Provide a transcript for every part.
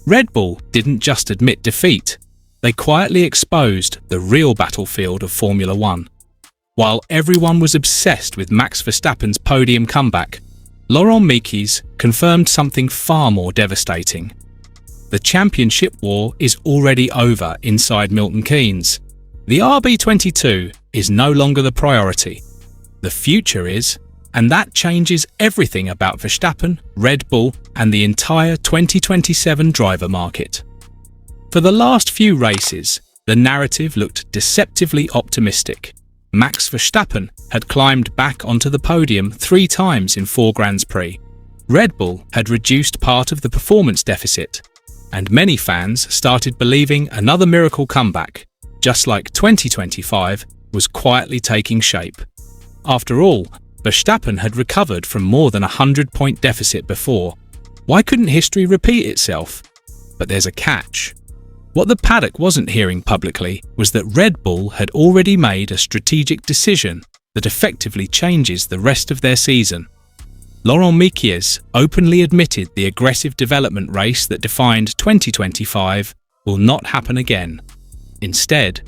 Red Bull didn't just admit defeat, they quietly exposed the real battlefield of Formula One. While everyone was obsessed with Max Verstappen's podium comeback, Laurent Mekies confirmed something far more devastating. The championship war is already over inside Milton Keynes. The RB22 is no longer the priority. The future is, and that changes everything about Verstappen, Red Bull, and the entire 2027 driver market. For the last few races, the narrative looked deceptively optimistic. Max Verstappen had climbed back onto the podium 3 times in 4 Grands Prix. Red Bull had reduced part of the performance deficit, and many fans started believing another miracle comeback, just like 2025, was quietly taking shape. After all, Verstappen had recovered from more than a 100-point deficit before. Why couldn't history repeat itself? But there's a catch. What the paddock wasn't hearing publicly was that Red Bull had already made a strategic decision that effectively changes the rest of their season. Laurent Mekies openly admitted the aggressive development race that defined 2025 will not happen again. Instead,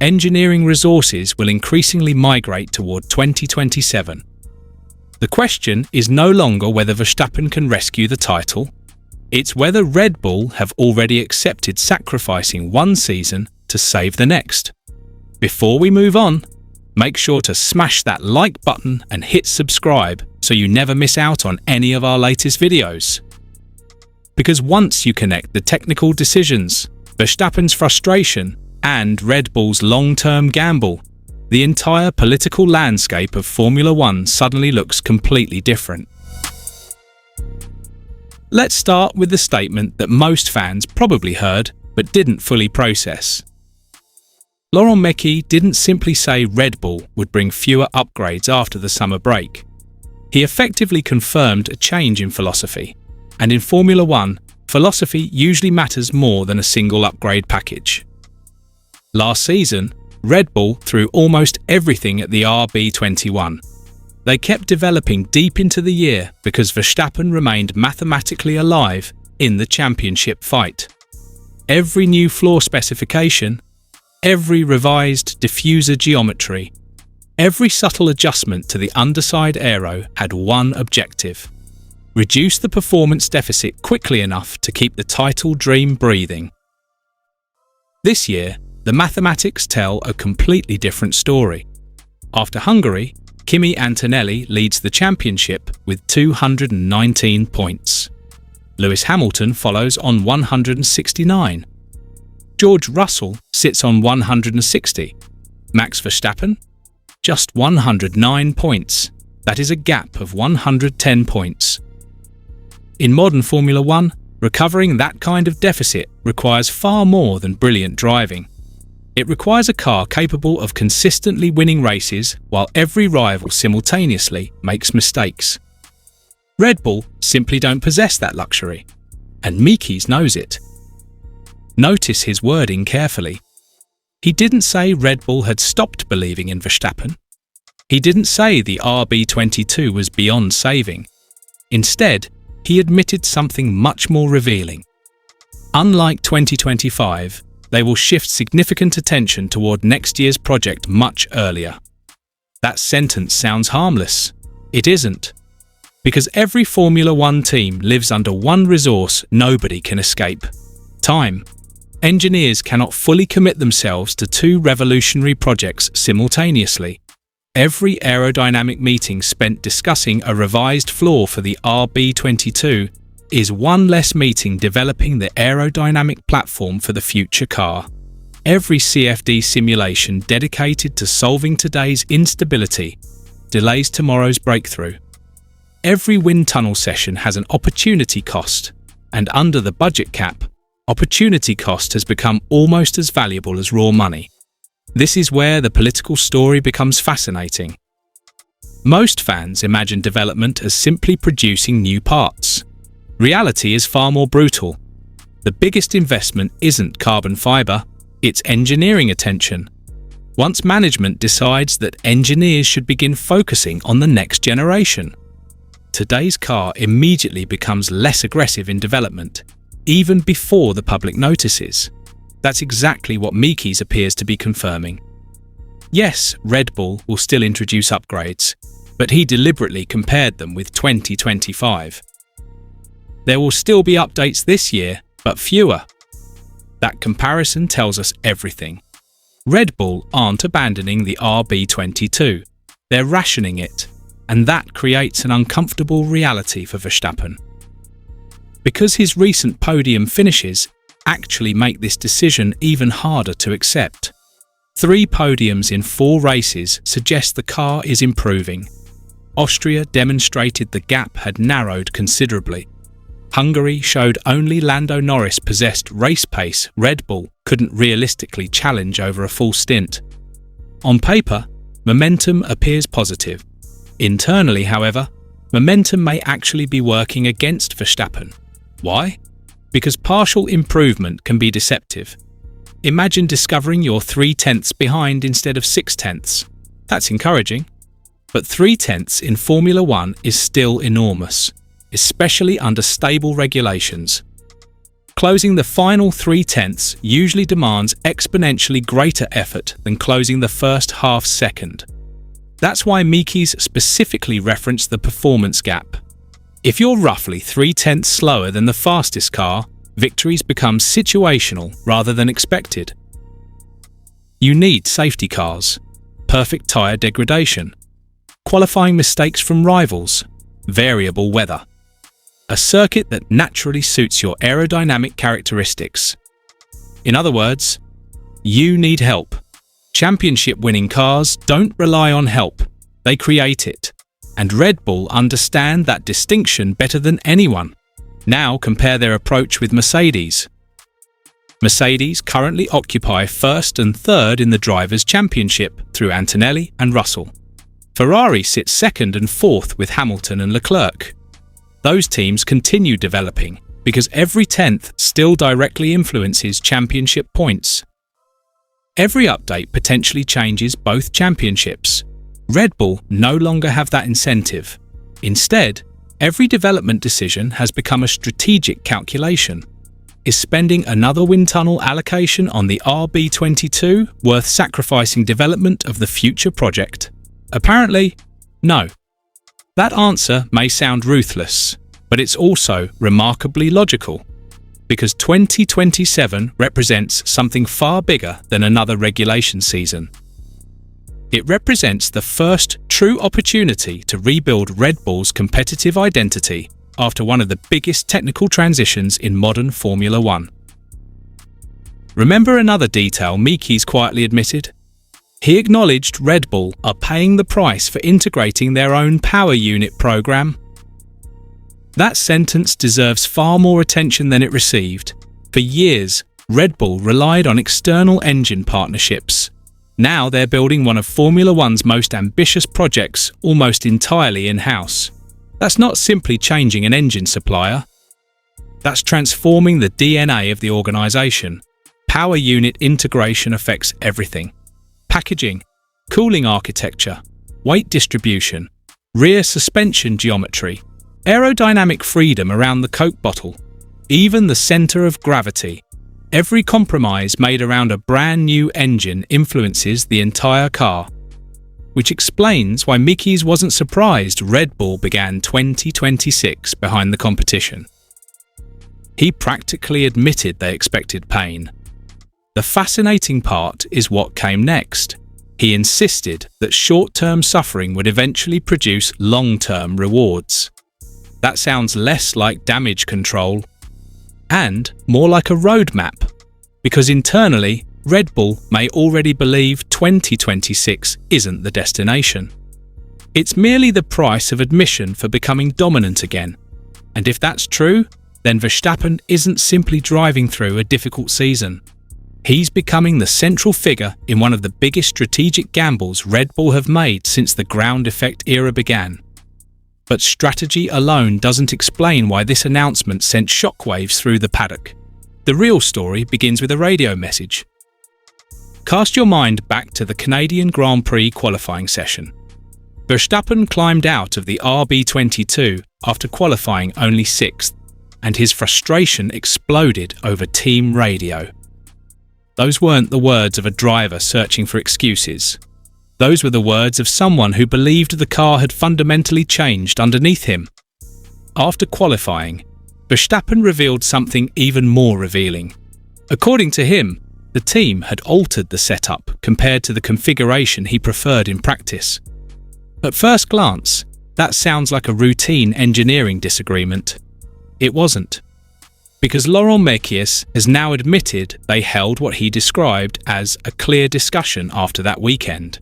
engineering resources will increasingly migrate toward 2027. The question is no longer whether Verstappen can rescue the title. It's whether Red Bull have already accepted sacrificing one season to save the next. Before we move on, make sure to smash that like button and hit subscribe so you never miss out on any of our latest videos. Because once you connect the technical decisions, Verstappen's frustration, and Red Bull's long-term gamble, the entire political landscape of Formula One suddenly looks completely different. Let's start with the statement that most fans probably heard but didn't fully process. Laurent Mekies didn't simply say Red Bull would bring fewer upgrades after the summer break. He effectively confirmed a change in philosophy, and in Formula One, philosophy usually matters more than a single upgrade package. Last season, Red Bull threw almost everything at the RB21. They kept developing deep into the year because Verstappen remained mathematically alive in the championship fight. Every new floor specification, every revised diffuser geometry, every subtle adjustment to the underside aero had one objective: reduce the performance deficit quickly enough to keep the title dream breathing. This year, the mathematics tell a completely different story. After Hungary, Kimi Antonelli leads the championship with 219 points. Lewis Hamilton follows on 169. George Russell sits on 160. Max Verstappen? Just 109 points. That is a gap of 110 points. In modern Formula One, recovering that kind of deficit requires far more than brilliant driving. It requires a car capable of consistently winning races while every rival simultaneously makes mistakes. Red Bull simply don't possess that luxury, and Mekies knows it. Notice his wording carefully. He didn't say Red Bull had stopped believing in Verstappen. He didn't say the RB22 was beyond saving. Instead, he admitted something much more revealing. Unlike 2025, they will shift significant attention toward next year's project much earlier. That sentence sounds harmless. It isn't. Because every Formula One team lives under one resource nobody can escape: time. Engineers cannot fully commit themselves to 2 revolutionary projects simultaneously. Every aerodynamic meeting spent discussing a revised floor for the RB22 is one less meeting developing the aerodynamic platform for the future car. Every CFD simulation dedicated to solving today's instability delays tomorrow's breakthrough. Every wind tunnel session has an opportunity cost, and under the budget cap, opportunity cost has become almost as valuable as raw money. This is where the political story becomes fascinating. Most fans imagine development as simply producing new parts. Reality is far more brutal. The biggest investment isn't carbon fiber, it's engineering attention. Once management decides that engineers should begin focusing on the next generation, today's car immediately becomes less aggressive in development. even before the public notices. That's exactly what Mekies appears to be confirming. Yes, Red Bull will still introduce upgrades, but he deliberately compared them with 2025. There will still be updates this year, but fewer. That comparison tells us everything. Red Bull aren't abandoning the RB22, they're rationing it, and that creates an uncomfortable reality for Verstappen. Because his recent podium finishes actually make this decision even harder to accept. 3 podiums in 4 races suggest the car is improving. Austria demonstrated the gap had narrowed considerably. Hungary showed only Lando Norris possessed race pace Red Bull couldn't realistically challenge over a full stint. On paper, momentum appears positive. Internally, however, momentum may actually be working against Verstappen. Why? Because partial improvement can be deceptive. Imagine discovering you're 0.3 behind instead of 0.6. That's encouraging. But 0.3 in Formula One is still enormous, especially under stable regulations. Closing the final 0.3 usually demands exponentially greater effort than closing the first half second. That's why Mekies specifically referenced the performance gap. If you're roughly 0.3 slower than the fastest car, victories become situational rather than expected. You need safety cars, perfect tyre degradation, qualifying mistakes from rivals, variable weather. A circuit that naturally suits your aerodynamic characteristics. In other words, you need help. Championship-winning cars don't rely on help, they create it. And Red Bull understand that distinction better than anyone. Now compare their approach with Mercedes. Mercedes currently occupy first and third in the Drivers' Championship through Antonelli and Russell. Ferrari sits second and fourth with Hamilton and Leclerc. Those teams continue developing because every 10th still directly influences championship points. Every update potentially changes both championships. Red Bull no longer have that incentive. Instead, every development decision has become a strategic calculation. Is spending another wind tunnel allocation on the RB22 worth sacrificing development of the future project? Apparently, no. That answer may sound ruthless, but it's also remarkably logical, because 2027 represents something far bigger than another regulation season. It represents the first true opportunity to rebuild Red Bull's competitive identity after one of the biggest technical transitions in modern Formula One. Remember another detail Mekies quietly admitted? He acknowledged Red Bull are paying the price for integrating their own power unit program. That sentence deserves far more attention than it received. For years, Red Bull relied on external engine partnerships. Now they're building one of Formula One's most ambitious projects almost entirely in-house. That's not simply changing an engine supplier. That's transforming the DNA of the organisation. Power unit integration affects everything. Packaging, cooling architecture, weight distribution, rear suspension geometry, aerodynamic freedom around the Coke bottle, even the centre of gravity. Every compromise made around a brand new engine influences the entire car, which explains why Mekies wasn't surprised Red Bull began 2026 behind the competition. He practically admitted they expected pain. The fascinating part is what came next. He insisted that short-term suffering would eventually produce long-term rewards. That sounds less like damage control and more like a roadmap, because internally, Red Bull may already believe 2026 isn't the destination. It's merely the price of admission for becoming dominant again. And if that's true, then Verstappen isn't simply driving through a difficult season. He's becoming the central figure in one of the biggest strategic gambles Red Bull have made since the ground effect era began. But strategy alone doesn't explain why this announcement sent shockwaves through the paddock. The real story begins with a radio message. Cast your mind back to the Canadian Grand Prix qualifying session. Verstappen climbed out of the RB22 after qualifying only 6th. and his frustration exploded over team radio. Those weren't the words of a driver searching for excuses. Those were the words of someone who believed the car had fundamentally changed underneath him. After qualifying, Verstappen revealed something even more revealing. According to him, the team had altered the setup compared to the configuration he preferred in practice. At first glance, that sounds like a routine engineering disagreement. It wasn't, because Laurent Mekies has now admitted they held what he described as a clear discussion after that weekend.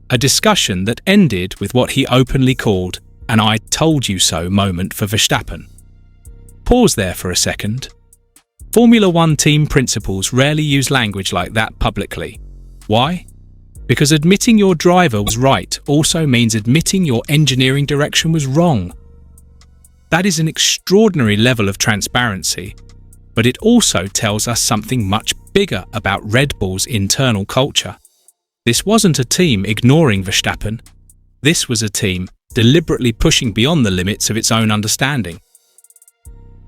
A discussion that ended with what he openly called an "I told you so" moment for Verstappen. Pause there for a second. Formula One team principals rarely use language like that publicly. Why? Because admitting your driver was right also means admitting your engineering direction was wrong. That is an extraordinary level of transparency, but it also tells us something much bigger about Red Bull's internal culture. This wasn't a team ignoring Verstappen. This was a team deliberately pushing beyond the limits of its own understanding.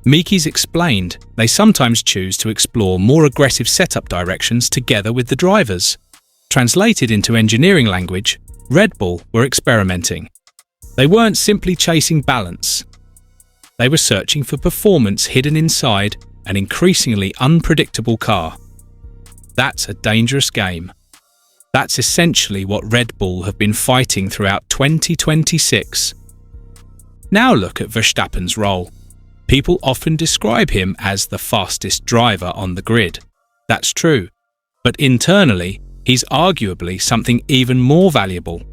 Mekies explained they sometimes choose to explore more aggressive setup directions together with the drivers. Translated into engineering language, Red Bull were experimenting. They weren't simply chasing balance. They were searching for performance hidden inside an increasingly unpredictable car. That's a dangerous game. That's essentially what Red Bull have been fighting throughout 2026. Now look at Verstappen's role. People often describe him as the fastest driver on the grid. That's true. But internally, he's arguably something even more valuable.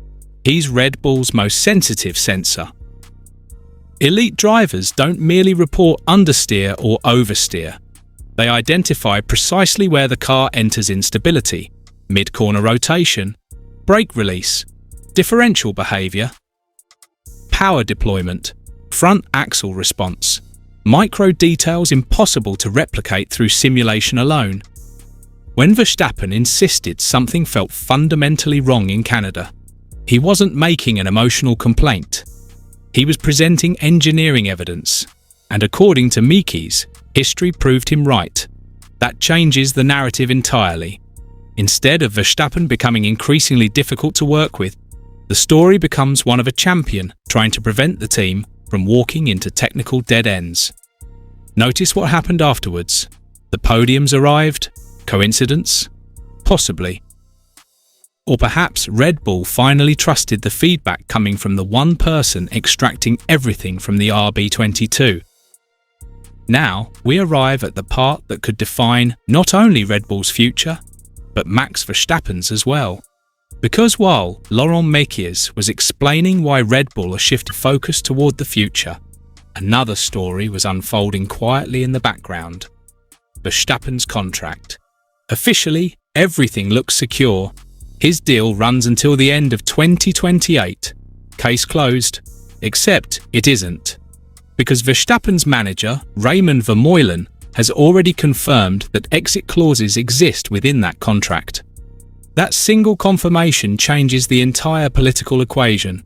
He's Red Bull's most sensitive sensor. Elite drivers don't merely report understeer or oversteer. They identify precisely where the car enters instability, mid-corner rotation, brake release, differential behavior, power deployment, front axle response. Micro details impossible to replicate through simulation alone. When Verstappen insisted something felt fundamentally wrong in Canada, he wasn't making an emotional complaint. He was presenting engineering evidence, and according to Mekies, history proved him right. That changes the narrative entirely. Instead of Verstappen becoming increasingly difficult to work with, the story becomes one of a champion trying to prevent the team from walking into technical dead ends. Notice what happened afterwards. The podiums arrived. Coincidence? Possibly. Or perhaps Red Bull finally trusted the feedback coming from the one person extracting everything from the RB22. Now we arrive at the part that could define not only Red Bull's future, but Max Verstappen's as well. Because while Laurent Mekies was explaining why Red Bull shifted focus toward the future, another story was unfolding quietly in the background. Verstappen's contract. Officially, everything looks secure. His deal runs until the end of 2028. Case closed. Except it isn't. Because Verstappen's manager, Raymond Vermeulen, has already confirmed that exit clauses exist within that contract. That single confirmation changes the entire political equation.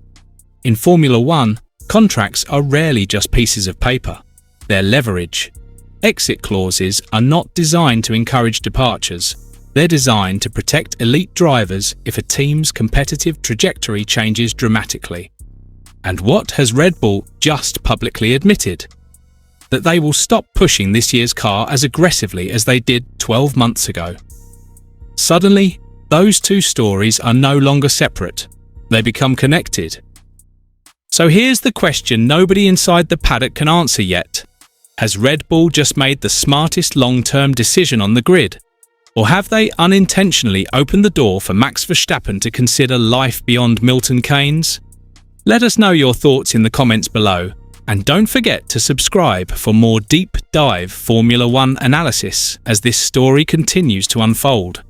In Formula One, contracts are rarely just pieces of paper. They're leverage. Exit clauses are not designed to encourage departures. They're designed to protect elite drivers if a team's competitive trajectory changes dramatically. And what has Red Bull just publicly admitted? That they will stop pushing this year's car as aggressively as they did 12 months ago. Suddenly, those two stories are no longer separate. They become connected. So here's the question nobody inside the paddock can answer yet. Has Red Bull just made the smartest long-term decision on the grid? Or have they unintentionally opened the door for Max Verstappen to consider life beyond Milton Keynes? Let us know your thoughts in the comments below, and don't forget to subscribe for more deep dive Formula One analysis as this story continues to unfold.